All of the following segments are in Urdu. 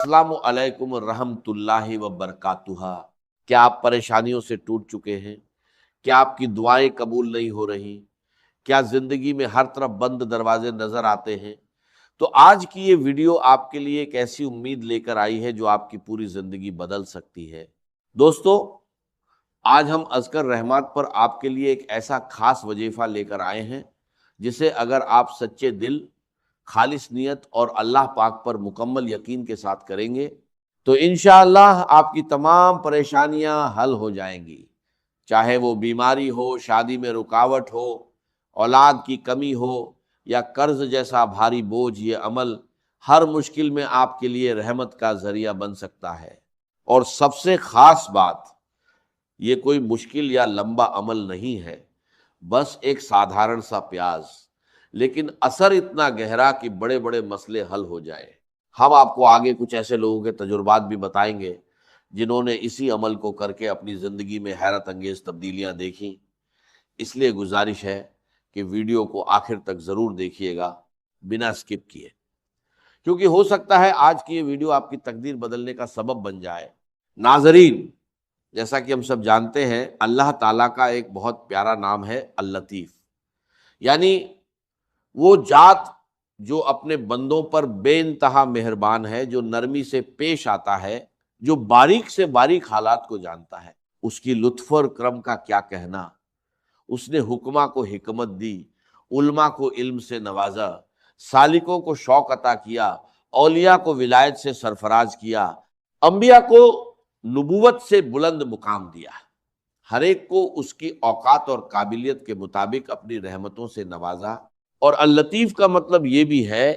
السلام علیکم ورحمۃ اللہ وبرکاتہ۔ کیا آپ پریشانیوں سے ٹوٹ چکے ہیں؟ کیا آپ کی دعائیں قبول نہیں ہو رہی؟ کیا زندگی میں ہر طرف بند دروازے نظر آتے ہیں؟ تو آج کی یہ ویڈیو آپ کے لیے ایک ایسی امید لے کر آئی ہے جو آپ کی پوری زندگی بدل سکتی ہے۔ دوستو، آج ہم اذکر رحمات پر آپ کے لیے ایک ایسا خاص وظیفہ لے کر آئے ہیں جسے اگر آپ سچے دل، خالص نیت اور اللہ پاک پر مکمل یقین کے ساتھ کریں گے تو انشاءاللہ آپ کی تمام پریشانیاں حل ہو جائیں گی۔ چاہے وہ بیماری ہو، شادی میں رکاوٹ ہو، اولاد کی کمی ہو یا قرض جیسا بھاری بوجھ، یہ عمل ہر مشکل میں آپ کے لیے رحمت کا ذریعہ بن سکتا ہے۔ اور سب سے خاص بات، یہ کوئی مشکل یا لمبا عمل نہیں ہے، بس ایک سادھارن سا پیاز، لیکن اثر اتنا گہرا کہ بڑے بڑے مسئلے حل ہو جائے۔ ہم آپ کو آگے کچھ ایسے لوگوں کے تجربات بھی بتائیں گے جنہوں نے اسی عمل کو کر کے اپنی زندگی میں حیرت انگیز تبدیلیاں دیکھیں۔ اس لیے گزارش ہے کہ ویڈیو کو آخر تک ضرور دیکھیے گا بنا سکپ کیے، کیونکہ ہو سکتا ہے آج کی یہ ویڈیو آپ کی تقدیر بدلنے کا سبب بن جائے۔ ناظرین، جیسا کہ ہم سب جانتے ہیں، اللہ تعالیٰ کا ایک بہت پیارا نام ہے اللطیف، یعنی وہ ذات جو اپنے بندوں پر بے انتہا مہربان ہے، جو نرمی سے پیش آتا ہے، جو باریک سے باریک حالات کو جانتا ہے۔ اس کی لطف اور کرم کا کیا کہنا۔ اس نے حکماء کو حکمت دی، علماء کو علم سے نوازا، سالکوں کو شوق عطا کیا، اولیاء کو ولایت سے سرفراز کیا، انبیاء کو نبوت سے بلند مقام دیا۔ ہر ایک کو اس کی اوقات اور قابلیت کے مطابق اپنی رحمتوں سے نوازا۔ اور اللطیف کا مطلب یہ بھی ہے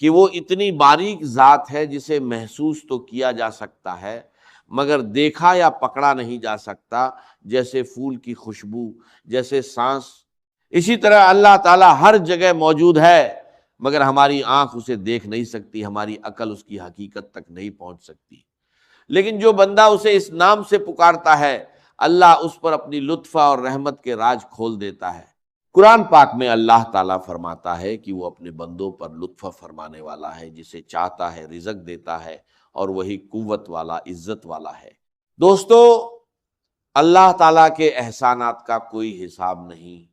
کہ وہ اتنی باریک ذات ہے جسے محسوس تو کیا جا سکتا ہے مگر دیکھا یا پکڑا نہیں جا سکتا، جیسے پھول کی خوشبو، جیسے سانس۔ اسی طرح اللہ تعالیٰ ہر جگہ موجود ہے مگر ہماری آنکھ اسے دیکھ نہیں سکتی، ہماری عقل اس کی حقیقت تک نہیں پہنچ سکتی۔ لیکن جو بندہ اسے اس نام سے پکارتا ہے، اللہ اس پر اپنی لطف اور رحمت کے راز کھول دیتا ہے۔ قرآن پاک میں اللہ تعالیٰ فرماتا ہے کہ وہ اپنے بندوں پر لطف فرمانے والا ہے، جسے چاہتا ہے رزق دیتا ہے، اور وہی قوت والا، عزت والا ہے۔ دوستو، اللہ تعالیٰ کے احسانات کا کوئی حساب نہیں۔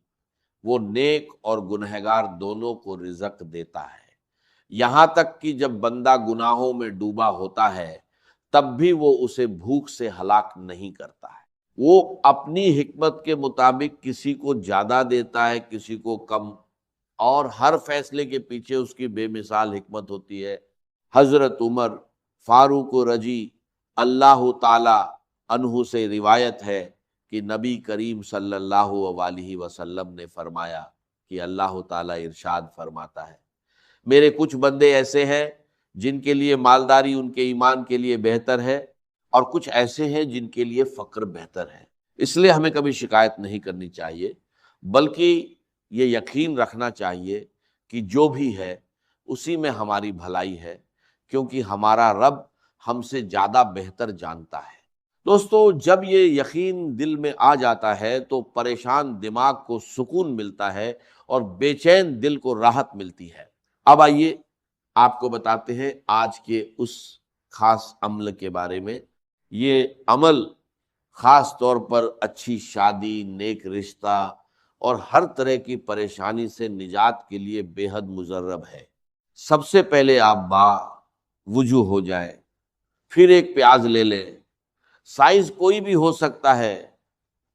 وہ نیک اور گنہگار دونوں کو رزق دیتا ہے، یہاں تک کہ جب بندہ گناہوں میں ڈوبا ہوتا ہے تب بھی وہ اسے بھوک سے ہلاک نہیں کرتا ہے۔ وہ اپنی حکمت کے مطابق کسی کو زیادہ دیتا ہے، کسی کو کم، اور ہر فیصلے کے پیچھے اس کی بے مثال حکمت ہوتی ہے۔ حضرت عمر فاروق رضی اللہ تعالی عنہ سے روایت ہے کہ نبی کریم صلی اللہ علیہ وسلم نے فرمایا کہ اللہ تعالی ارشاد فرماتا ہے، میرے کچھ بندے ایسے ہیں جن کے لیے مالداری ان کے ایمان کے لیے بہتر ہے، اور کچھ ایسے ہیں جن کے لیے فقر بہتر ہے۔ اس لیے ہمیں کبھی شکایت نہیں کرنی چاہیے، بلکہ یہ یقین رکھنا چاہیے کہ جو بھی ہے اسی میں ہماری بھلائی ہے، کیونکہ ہمارا رب ہم سے زیادہ بہتر جانتا ہے۔ دوستو، جب یہ یقین دل میں آ جاتا ہے تو پریشان دماغ کو سکون ملتا ہے اور بے چین دل کو راحت ملتی ہے۔ اب آئیے آپ کو بتاتے ہیں آج کے اس خاص عمل کے بارے میں۔ یہ عمل خاص طور پر اچھی شادی، نیک رشتہ اور ہر طرح کی پریشانی سے نجات کے لیے بے حد مجرب ہے۔ سب سے پہلے آپ وضو ہو جائیں، پھر ایک پیاز لے لیں۔ سائز کوئی بھی ہو سکتا ہے،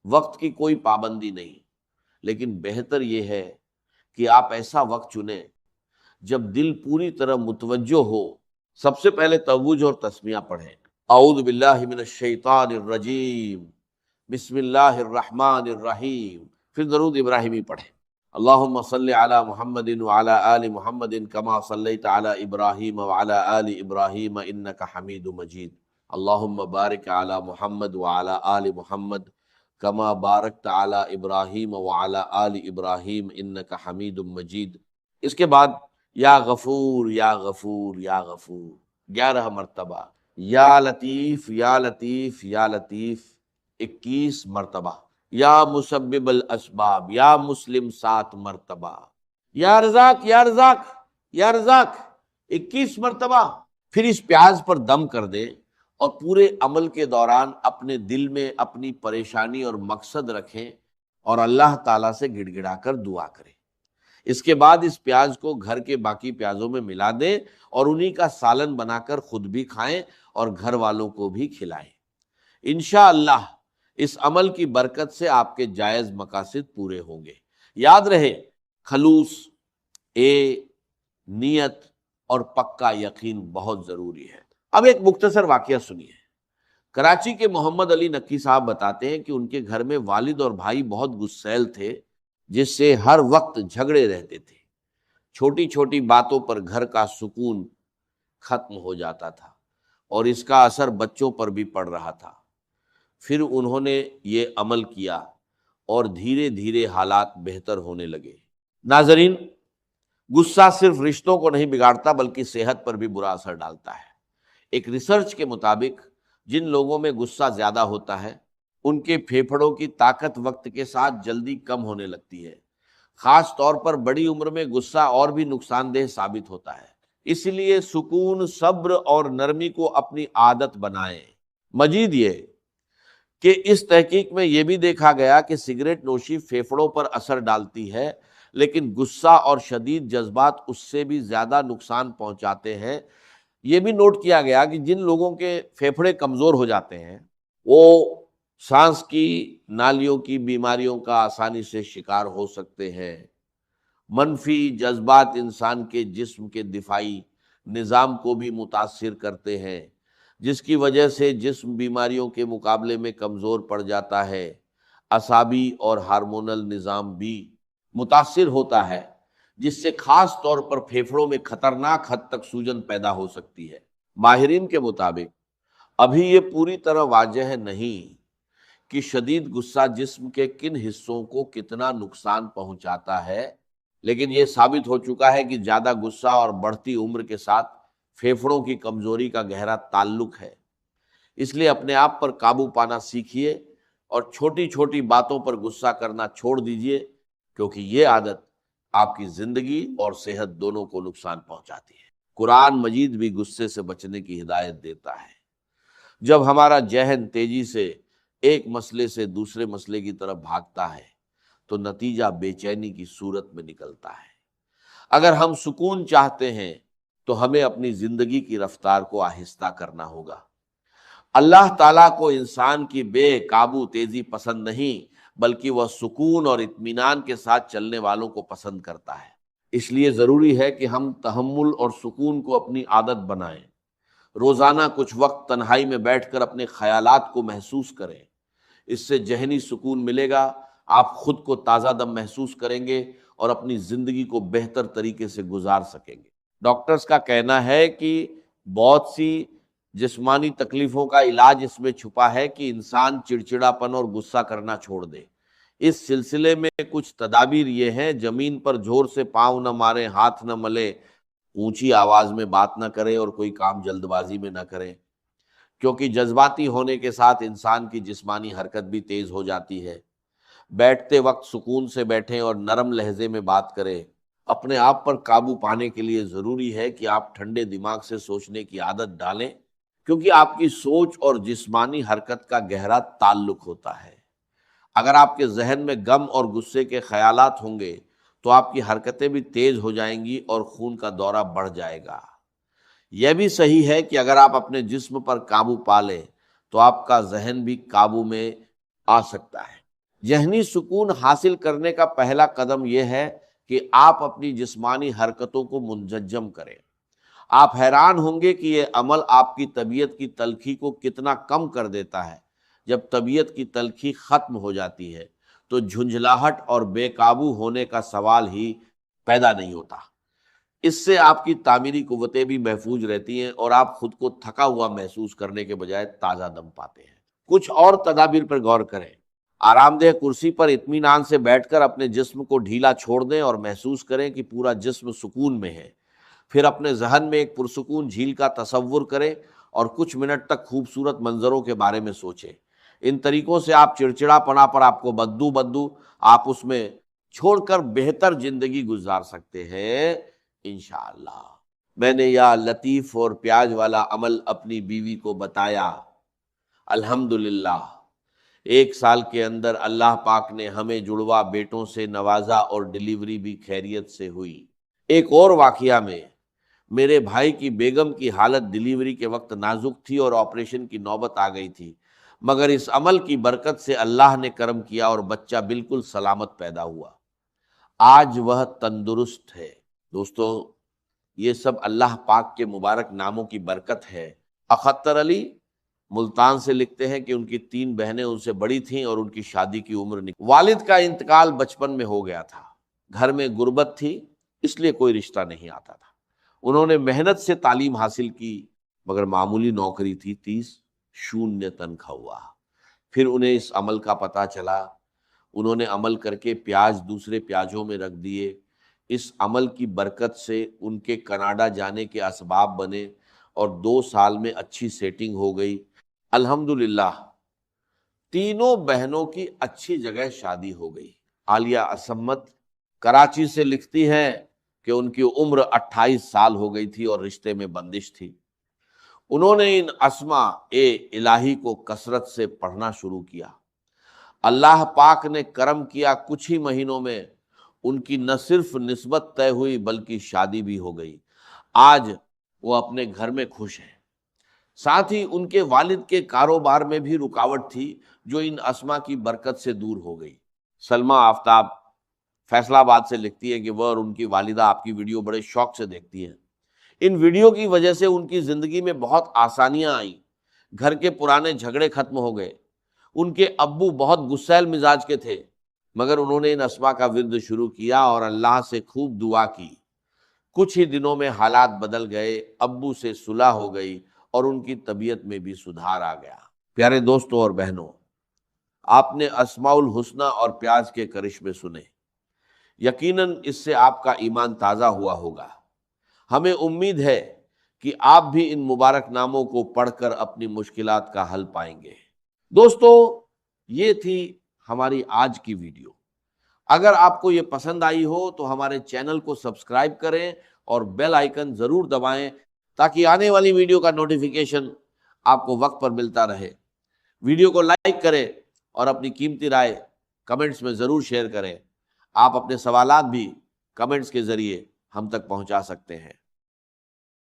وقت کی کوئی پابندی نہیں، لیکن بہتر یہ ہے کہ آپ ایسا وقت چنیں جب دل پوری طرح متوجہ ہو۔ سب سے پہلے توج اور تسمیہ پڑھیں۔ اعوذ باللہ من الشیطان الرجیم، بسم اللہ الرحمن الرحیم، پھر درود ابراہیمی پڑھیں۔ اللہم صلی علی محمد وعلی آل محمد کما صلیت علی ابراہیم وعلی آل ابراہیم انک حمید مجید۔ اللہم بارک علی محمد وعلی آل محمد کما بارکت علی ابراہیم وعلی آل ابراہیم انک حمید مجید۔ اس کے بعد یا غفور یا غفور یا غفور 11 مرتبہ، یا لطیف یا لطیف یا لطیف 21 مرتبہ، یا مسبب الاسباب یا مسلم 7 مرتبہ، یا رزاق یا رزاق یا رزاق 21 مرتبہ، پھر اس پیاز پر دم کر دیں اور پورے عمل کے دوران اپنے دل میں اپنی پریشانی اور مقصد رکھیں اور اللہ تعالیٰ سے گڑ گڑا کر دعا کریں۔ اس کے بعد اس پیاز کو گھر کے باقی پیازوں میں ملا دیں اور انہی کا سالن بنا کر خود بھی کھائیں اور گھر والوں کو بھی کھلائیں۔ انشاءاللہ اس عمل کی برکت سے آپ کے جائز مقاصد پورے ہوں گے۔ یاد رہے، خلوص، نیت اور پکا یقین بہت ضروری ہے۔ اب ایک مختصر واقعہ سنیے۔ کراچی کے محمد علی نقی صاحب بتاتے ہیں کہ ان کے گھر میں والد اور بھائی بہت غصیل تھے، جس سے ہر وقت جھگڑے رہتے تھے۔ چھوٹی چھوٹی باتوں پر گھر کا سکون ختم ہو جاتا تھا اور اس کا اثر بچوں پر بھی پڑ رہا تھا۔ پھر انہوں نے یہ عمل کیا اور دھیرے دھیرے حالات بہتر ہونے لگے۔ ناظرین، غصہ صرف رشتوں کو نہیں بگاڑتا بلکہ صحت پر بھی برا اثر ڈالتا ہے۔ ایک ریسرچ کے مطابق جن لوگوں میں غصہ زیادہ ہوتا ہے ان کے پھیپھڑوں کی طاقت وقت کے ساتھ جلدی کم ہونے لگتی ہے۔ خاص طور پر بڑی عمر میں غصہ اور بھی نقصان دہ ثابت ہوتا ہے۔ اس لیے سکون، صبر اور نرمی کو اپنی عادت بنائیں۔ مزید یہ کہ اس تحقیق میں یہ بھی دیکھا گیا کہ سگریٹ نوشی پھیپھڑوں پر اثر ڈالتی ہے، لیکن غصہ اور شدید جذبات اس سے بھی زیادہ نقصان پہنچاتے ہیں۔ یہ بھی نوٹ کیا گیا کہ جن لوگوں کے پھیپھڑے کمزور ہو جاتے ہیں وہ سانس کی نالیوں کی بیماریوں کا آسانی سے شکار ہو سکتے ہیں۔ منفی جذبات انسان کے جسم کے دفاعی نظام کو بھی متاثر کرتے ہیں، جس کی وجہ سے جسم بیماریوں کے مقابلے میں کمزور پڑ جاتا ہے۔ اعصابی اور ہارمونل نظام بھی متاثر ہوتا ہے، جس سے خاص طور پر پھیپھڑوں میں خطرناک حد تک سوجن پیدا ہو سکتی ہے۔ ماہرین کے مطابق ابھی یہ پوری طرح واضح نہیں کہ شدید غصہ جسم کے کن حصوں کو کتنا نقصان پہنچاتا ہے، لیکن یہ ثابت ہو چکا ہے کہ زیادہ غصہ اور بڑھتی عمر کے ساتھ پھیپھڑوں کی کمزوری کا گہرا تعلق ہے۔ اس لیے اپنے آپ پر قابو پانا سیکھیے اور چھوٹی چھوٹی باتوں پر غصہ کرنا چھوڑ دیجیے، کیونکہ یہ عادت آپ کی زندگی اور صحت دونوں کو نقصان پہنچاتی ہے۔ قرآن مجید بھی غصے سے بچنے کی ہدایت دیتا ہے۔ جب ہمارا ذہن تیزی سے ایک مسئلے سے دوسرے مسئلے کی طرف بھاگتا ہے تو نتیجہ بے چینی کی صورت میں نکلتا ہے۔ اگر ہم سکون چاہتے ہیں تو ہمیں اپنی زندگی کی رفتار کو آہستہ کرنا ہوگا۔ اللہ تعالیٰ کو انسان کی بے قابو تیزی پسند نہیں، بلکہ وہ سکون اور اطمینان کے ساتھ چلنے والوں کو پسند کرتا ہے۔ اس لیے ضروری ہے کہ ہم تحمل اور سکون کو اپنی عادت بنائیں۔ روزانہ کچھ وقت تنہائی میں بیٹھ کر اپنے خیالات کو محسوس کریں۔ اس سے ذہنی سکون ملے گا، آپ خود کو تازہ دم محسوس کریں گے اور اپنی زندگی کو بہتر طریقے سے گزار سکیں گے۔ ڈاکٹرز کا کہنا ہے کہ بہت سی جسمانی تکلیفوں کا علاج اس میں چھپا ہے کہ انسان چڑچڑاپن اور غصہ کرنا چھوڑ دے۔ اس سلسلے میں کچھ تدابیر یہ ہیں: زمین پر زور سے پاؤں نہ ماریں، ہاتھ نہ ملیں، اونچی آواز میں بات نہ کریں اور کوئی کام جلد بازی میں نہ کریں، کیونکہ جذباتی ہونے کے ساتھ انسان کی جسمانی حرکت بھی تیز ہو جاتی ہے۔ بیٹھتے وقت سکون سے بیٹھیں اور نرم لہجے میں بات کریں۔ اپنے آپ پر قابو پانے کے لیے ضروری ہے کہ آپ ٹھنڈے دماغ سے سوچنے کی عادت ڈالیں، کیونکہ آپ کی سوچ اور جسمانی حرکت کا گہرا تعلق ہوتا ہے۔ اگر آپ کے ذہن میں غم اور غصے کے خیالات ہوں گے تو آپ کی حرکتیں بھی تیز ہو جائیں گی اور خون کا دورہ بڑھ جائے گا۔ یہ بھی صحیح ہے کہ اگر آپ اپنے جسم پر قابو پا لیں تو آپ کا ذہن بھی قابو میں آ سکتا ہے۔ ذہنی سکون حاصل کرنے کا پہلا قدم یہ ہے کہ آپ اپنی جسمانی حرکتوں کو منظم کریں۔ آپ حیران ہوں گے کہ یہ عمل آپ کی طبیعت کی تلخی کو کتنا کم کر دیتا ہے۔ جب طبیعت کی تلخی ختم ہو جاتی ہے تو جھنجھلاہٹ اور بے قابو ہونے کا سوال ہی پیدا نہیں ہوتا۔ اس سے آپ کی تعمیری قوتیں بھی محفوظ رہتی ہیں اور آپ خود کو تھکا ہوا محسوس کرنے کے بجائے تازہ دم پاتے ہیں۔ کچھ اور تدابیر پر غور کریں۔ آرام دہ کرسی پر اطمینان سے بیٹھ کر اپنے جسم کو ڈھیلا چھوڑ دیں اور محسوس کریں کہ پورا جسم سکون میں ہے۔ پھر اپنے ذہن میں ایک پرسکون جھیل کا تصور کریں اور کچھ منٹ تک خوبصورت منظروں کے بارے میں سوچیں۔ ان طریقوں سے آپ چڑچڑا پنا پر آپ کو بدو آپ اس میں چھوڑ کر بہتر زندگی گزار سکتے ہیں انشاءاللہ۔ میں نے یا لطیف اور پیاز والا عمل اپنی بیوی کو بتایا، الحمدللہ 1 سال کے اندر اللہ پاک نے ہمیں جڑوا بیٹوں سے نوازا اور ڈیلیوری بھی خیریت سے ہوئی۔ ایک اور واقعہ میں میرے بھائی کی بیگم کی حالت ڈیلیوری کے وقت نازک تھی اور آپریشن کی نوبت آ گئی تھی، مگر اس عمل کی برکت سے اللہ نے کرم کیا اور بچہ بالکل سلامت پیدا ہوا، آج وہ تندرست ہے۔ دوستو، یہ سب اللہ پاک کے مبارک ناموں کی برکت ہے۔ اختر علی ملتان سے لکھتے ہیں کہ ان کی 3 بہنیں ان سے بڑی تھیں اور ان کی شادی کی عمر نہیں۔ والد کا انتقال بچپن میں ہو گیا تھا، گھر میں غربت تھی، اس لیے کوئی رشتہ نہیں آتا تھا۔ انہوں نے محنت سے تعلیم حاصل کی، مگر معمولی نوکری تھی، 30 تنخواہ ہوا۔ پھر انہیں اس عمل کا پتہ چلا، انہوں نے عمل کر کے پیاز دوسرے پیازوں میں رکھ دیے۔ اس عمل کی برکت سے ان کے کینیڈا جانے کے اسباب بنے اور 2 سال میں اچھی سیٹنگ ہو گئی۔ الحمدللہ تینوں بہنوں کی اچھی جگہ شادی ہو گئی۔ عالیہ اسمت کراچی سے لکھتی ہیں کہ ان کی عمر 28 سال ہو گئی تھی اور رشتے میں بندش تھی۔ انہوں نے ان اسماء الہی کو کثرت سے پڑھنا شروع کیا۔ اللہ پاک نے کرم کیا، کچھ ہی مہینوں میں ان کی نہ صرف نسبت طے ہوئی بلکہ شادی بھی ہو گئی۔ آج وہ اپنے گھر میں خوش ہیں۔ ساتھ ہی ان کے والد کے کاروبار میں بھی رکاوٹ تھی جو ان اسماء کی برکت سے دور ہو گئی۔ سلمہ آفتاب فیصلہ آباد سے لکھتی ہے کہ وہ اور ان کی والدہ آپ کی ویڈیو بڑے شوق سے دیکھتی ہیں۔ ان ویڈیو کی وجہ سے ان کی زندگی میں بہت آسانیاں آئیں، گھر کے پرانے جھگڑے ختم ہو گئے۔ ان کے ابو بہت غصیل مزاج کے تھے، مگر انہوں نے ان اسماء کا ورد شروع کیا اور اللہ سے خوب دعا کی۔ کچھ ہی دنوں میں حالات بدل گئے، ابو سے صلح ہو گئی اور ان کی طبیعت میں بھی سدھار آ گیا۔ پیارے دوستوں اور بہنوں، آپ نے اسماء الحسنی اور پیاز کے کرشمے سنے، یقیناً اس سے آپ کا ایمان تازہ ہوا ہوگا۔ ہمیں امید ہے کہ آپ بھی ان مبارک ناموں کو پڑھ کر اپنی مشکلات کا حل پائیں گے۔ دوستو، یہ تھی ہماری آج کی ویڈیو۔ اگر آپ کو یہ پسند آئی ہو تو ہمارے چینل کو سبسکرائب کریں اور بیل آئیکن ضرور دبائیں تاکہ آنے والی ویڈیو کا نوٹیفیکیشن آپ کو وقت پر ملتا رہے۔ ویڈیو کو لائک کریں اور اپنی قیمتی رائے کمنٹس میں ضرور شیئر کریں۔ آپ اپنے سوالات بھی کمنٹس کے ذریعے ہم تک پہنچا سکتے ہیں۔